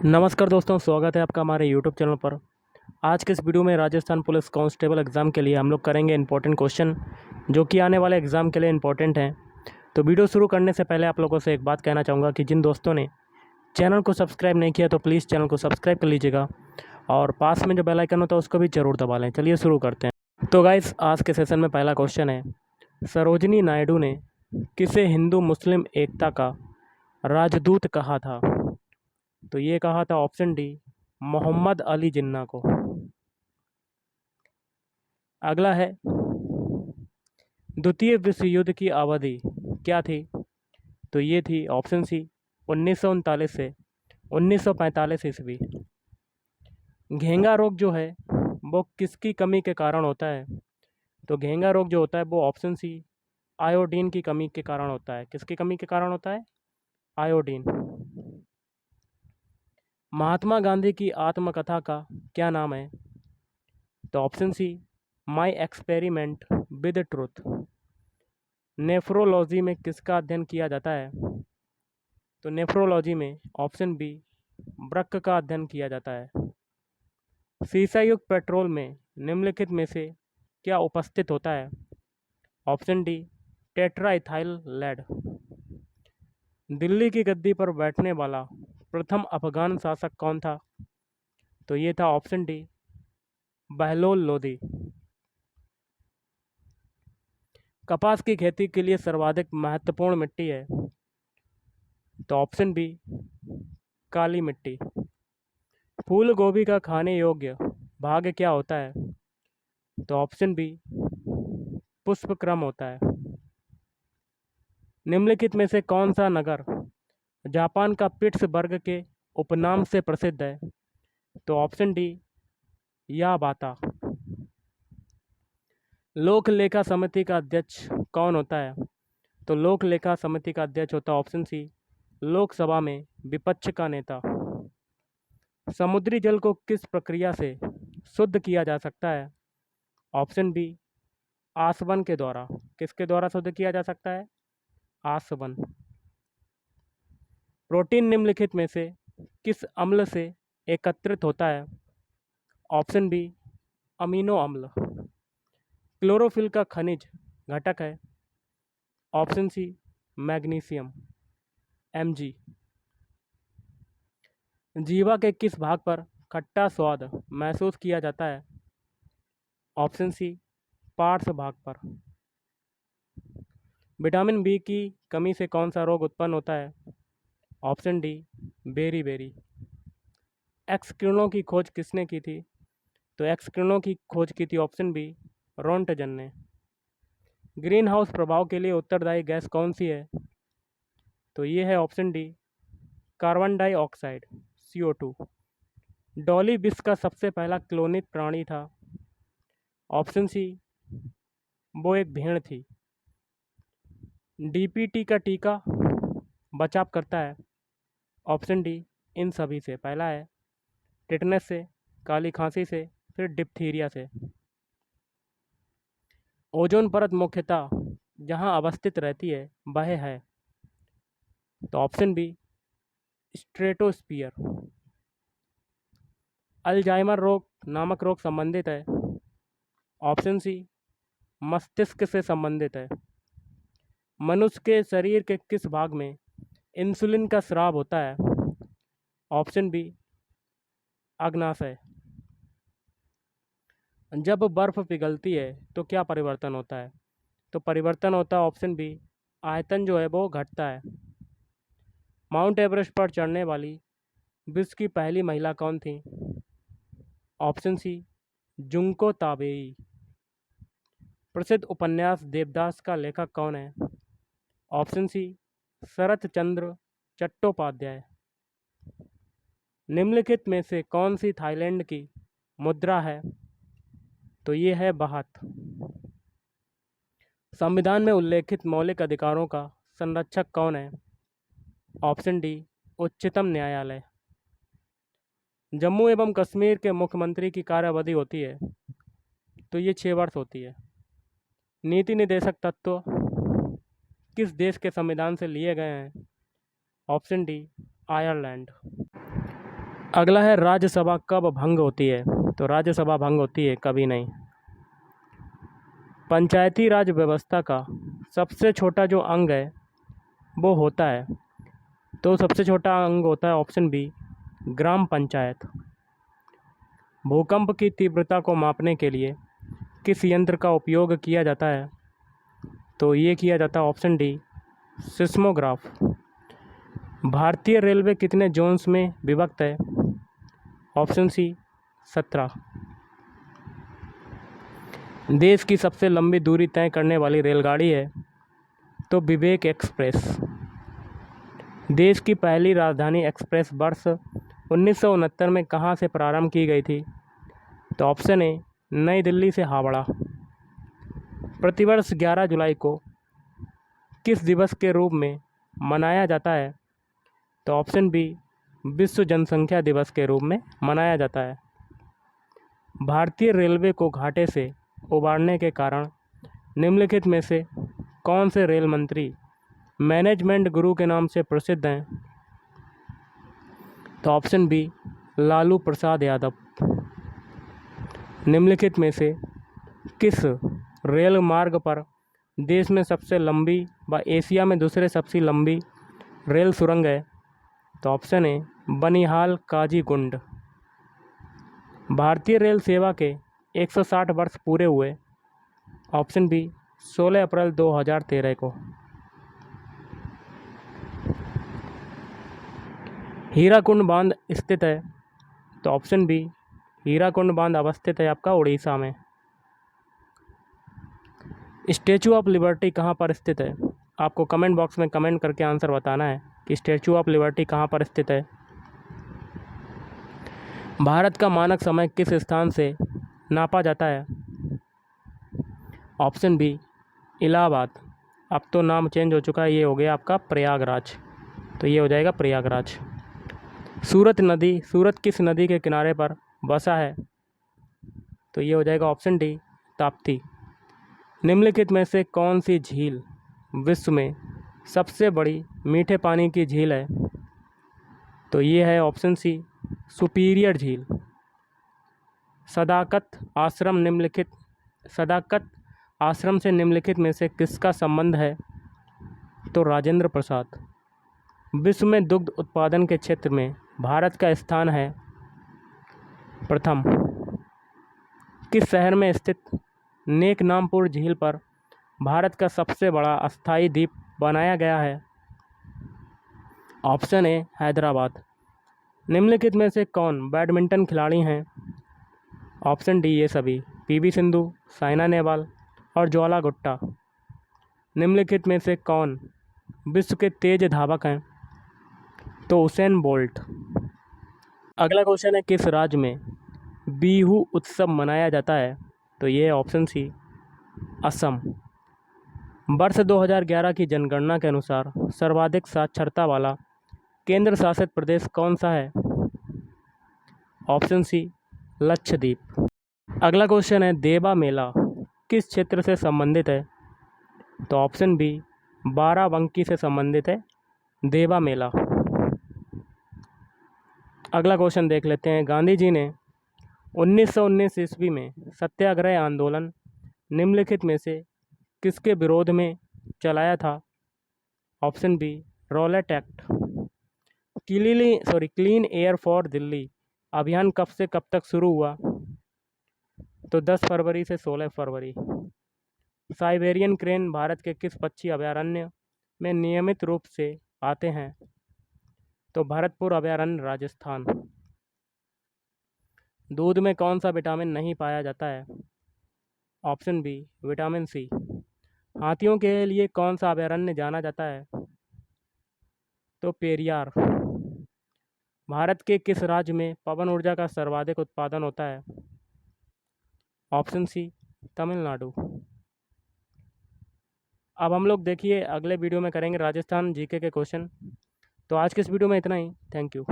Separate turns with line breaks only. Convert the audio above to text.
नमस्कार दोस्तों, स्वागत है आपका हमारे यूट्यूब चैनल पर। आज के इस वीडियो में राजस्थान पुलिस कांस्टेबल एग्ज़ाम के लिए हम लोग करेंगे इंपॉर्टेंट क्वेश्चन जो कि आने वाले एग्ज़ाम के लिए इंपॉर्टेंट हैं। तो वीडियो शुरू करने से पहले आप लोगों से एक बात कहना चाहूँगा कि जिन दोस्तों ने चैनल को सब्सक्राइब नहीं किया तो प्लीज़ चैनल को सब्सक्राइब कर लीजिएगा और पास में जो बेल आइकन होता है उसको भी ज़रूर दबा लें। चलिए शुरू करते हैं। तो गाइस, आज के सेशन में पहला क्वेश्चन है, सरोजिनी नायडू ने किसे हिंदू मुस्लिम एकता का राजदूत कहा था? तो ये कहा था ऑप्शन डी, मोहम्मद अली जिन्ना को। अगला है, द्वितीय विश्व युद्ध की अवधि क्या थी? तो ये थी ऑप्शन सी, 1939 से 1945 ईस्वी। घेंगा रोग जो है वो किसकी कमी के कारण होता है? तो घेंगा रोग जो होता है वो ऑप्शन सी, आयोडीन की कमी के कारण होता है। किसकी कमी के कारण होता है? आयोडीन। महात्मा गांधी की आत्मकथा का क्या नाम है? तो option C, my experiment with truth. Nephrology में किसका अध्ययन किया जाता है? तो नेफ्रोलॉजी में ऑप्शन बी, वृक्क का अध्ययन किया जाता है। सीसायुक्त पेट्रोल में निम्नलिखित में से क्या उपस्थित होता है? Option D, tetraethyl lead. Delhi की गद्दी पर बैठने वाला प्रथम अफगान शासक कौन था? तो ये था ऑप्शन डी, बहलोल लोदी। कपास की खेती के लिए सर्वाधिक महत्वपूर्ण मिट्टी है? तो ऑप्शन बी, काली मिट्टी। फूल गोभी का खाने योग्य भाग क्या होता है? तो ऑप्शन बी, पुष्पक्रम होता है। निम्नलिखित में से कौन सा नगर जापान का पिट्सबर्ग के उपनाम से प्रसिद्ध है? तो ऑप्शन डी, याबाता। लोक लेखा समिति का अध्यक्ष कौन होता है? तो लोक लेखा समिति का अध्यक्ष होता है ऑप्शन सी, लोकसभा में विपक्ष का नेता। समुद्री जल को किस प्रक्रिया से शुद्ध किया जा सकता है? ऑप्शन बी, आसवन के द्वारा। किसके द्वारा शुद्ध किया जा सकता है? आसवन। प्रोटीन निम्नलिखित में से किस अम्ल से एकत्रित होता है? ऑप्शन बी, अमीनो अम्ल। क्लोरोफिल का खनिज घटक है? Option C, magnesium, Mg। जीवा के किस भाग पर खट्टा स्वाद महसूस किया जाता है? ऑप्शन सी, पार्श्व भाग पर। विटामिन बी की कमी से कौन सा रोग उत्पन्न होता है? Option D, beri beri. X किरणों की खोज किसने की थी? तो एक्स किरणों की खोज की थी ऑप्शन बी, रोंटजन ने। ग्रीन हाउस प्रभाव के लिए उत्तरदायी गैस कौन सी है? तो ये है option D, carbon dioxide, CO2। Dolly विश्व का सबसे पहला क्लोनित प्राणी था? ऑप्शन सी, वो एक भेड़ थी। DPT का टीका बचाव करता है? ऑप्शन डी, इन सभी से। पहला है टिटनेस से, काली खांसी से, फिर डिप्थीरिया से। ओजोन परत मुख्यतः जहाँ अवस्थित रहती है वह है? तो ऑप्शन बी, स्ट्रेटोस्फियर। अल्जाइमर रोग नामक रोग संबंधित है? ऑप्शन सी, मस्तिष्क से संबंधित है। मनुष्य के शरीर के किस भाग में इंसुलिन का स्राव होता है? ऑप्शन बी, अग्नाशय। जब बर्फ़ पिघलती है तो क्या परिवर्तन होता है? तो परिवर्तन होता है ऑप्शन बी, आयतन जो है वो घटता है। माउंट एवरेस्ट पर चढ़ने वाली विश्व की पहली महिला कौन थी? Option C, Junko Tabei. प्रसिद्ध उपन्यास देवदास का लेखक कौन है? Option C, Sharat Chandra Chattopadhyay. निम्नलिखित में से कौन सी थाईलैंड की मुद्रा है? तो ये है बाहत। संविधान में उल्लेखित मौलिक अधिकारों का संरक्षक कौन है? ऑप्शन डी, उच्चतम न्यायालय। जम्मू एवं कश्मीर के मुख्यमंत्री की कार्यावधि होती है? तो ये 6 वर्ष होती है। नीति निर्देशक तत्व किस देश के संविधान से लिए गए हैं? Option D, Ireland. अगला है राज्यसभा कब भंग होती है। तो राज्यसभा भंग होती है कभी नहीं। पंचायती राज व्यवस्था का सबसे छोटा जो अंग है वो होता है, तो सबसे छोटा अंग होता है ऑप्शन बी, ग्राम पंचायत। भूकंप की तीव्रता को मापने के लिए किस यंत्र का उपयोग किया जाता है। तो ये किया जाता है ऑप्शन डी, सिस्मोग्राफ। भारतीय रेलवे कितने जोन्स में विभक्त है। Option C, 17। देश की सबसे लंबी दूरी तय करने वाली रेलगाड़ी है तो विवेक एक्सप्रेस। देश की पहली राजधानी एक्सप्रेस वर्ष 1969 में कहाँ से प्रारंभ की गई थी। तो ऑप्शन ए, नई दिल्ली से हावड़ा। प्रतिवर्ष 11 जुलाई को किस दिवस के रूप में मनाया जाता है। तो ऑप्शन बी, विश्व जनसंख्या दिवस के रूप में मनाया जाता है। भारतीय रेलवे को घाटे से उबारने के कारण निम्नलिखित में से कौन से रेल मंत्री मैनेजमेंट गुरु के नाम से प्रसिद्ध हैं। तो ऑप्शन बी, लालू प्रसाद यादव। निम्नलिखित में से किस रेल मार्ग पर देश में सबसे लंबी व एशिया में दूसरे सबसे लंबी रेल सुरंग है। तो ऑप्शन ए, बनिहाल काजीगुंड। भारतीय रेल सेवा के 160 वर्ष पूरे हुए। ऑप्शन बी, 16 अप्रैल 2013 को। हीराकुंड बांध स्थित है। तो ऑप्शन बी, हीराकुंड बांध अवस्थित है आपका उड़ीसा में। स्टैचू ऑफ लिबर्टी कहाँ पर स्थित है। आपको कमेंट बॉक्स में कमेंट करके आंसर बताना है कि स्टैचू ऑफ लिबर्टी कहाँ पर स्थित है। भारत का मानक समय किस स्थान से नापा जाता है। Option B, Allahabad. अब तो नाम चेंज हो चुका है, ये हो गया आपका प्रयागराज। तो ये हो जाएगा प्रयागराज। सूरत नदी, सूरत किस नदी के किनारे पर बसा है। तो ये हो जाएगा ऑप्शन डी, ताप्ती। निम्नलिखित में से कौन सी झील विश्व में सबसे बड़ी मीठे पानी की झील है। तो ये है ऑप्शन सी, सुपीरियर झील। सदाकत आश्रम निम्नलिखित सदाकत आश्रम से निम्नलिखित में से किसका संबंध है। तो राजेंद्र प्रसाद। विश्व में दुग्ध उत्पादन के क्षेत्र में भारत का स्थान है प्रथम। किस शहर में स्थित नेकनामपुर झील पर भारत का सबसे बड़ा अस्थायी द्वीप बनाया गया है। Option A, Hyderabad. निम्नलिखित में से कौन बैडमिंटन खिलाड़ी हैं। ऑप्शन डी, ये सभी, पीवी सिंधु, साइना नेहवाल और ज्वाला गुट्टा। निम्नलिखित में से कौन विश्व के तेज धावक हैं। तो उसेन बोल्ट। अगला क्वेश्चन है, किस राज्य में बिहू उत्सव मनाया जाता है। तो ये ऑप्शन सी, असम। वर्ष 2011 की जनगणना के अनुसार सर्वाधिक साक्षरता वाला केंद्र शासित प्रदेश कौन सा है। Option C, Lakshadweep. अगला क्वेश्चन है, देवा मेला किस क्षेत्र से संबंधित है। तो ऑप्शन बी, बाराबंकी से संबंधित है देवा मेला। अगला क्वेश्चन देख लेते हैं, गांधी जी ने 1919 ईस्वी में सत्याग्रह आंदोलन निम्नलिखित में से किसके विरोध में चलाया था। Option B, Rowlatt act. Clean air for Delhi अभियान कब से कब तक शुरू हुआ। तो 10 फरवरी से 16 फरवरी। साइबेरियन क्रेन भारत के किस पक्षी अभयारण्य में नियमित रूप से आते हैं। तो भरतपुर अभयारण्य, राजस्थान। दूध में कौन सा विटामिन नहीं पाया जाता है। Option B, vitamin C. हाथियों के लिए कौन सा अभयारण्य जाना जाता है। तो पेरियार। भारत के किस राज्य में पवन ऊर्जा का सर्वाधिक उत्पादन होता है। Option C, Tamil Nadu. अब हम लोग देखिए अगले वीडियो में करेंगे राजस्थान जीके के क्वेश्चन। तो आज के इस वीडियो में इतना ही। Thank you.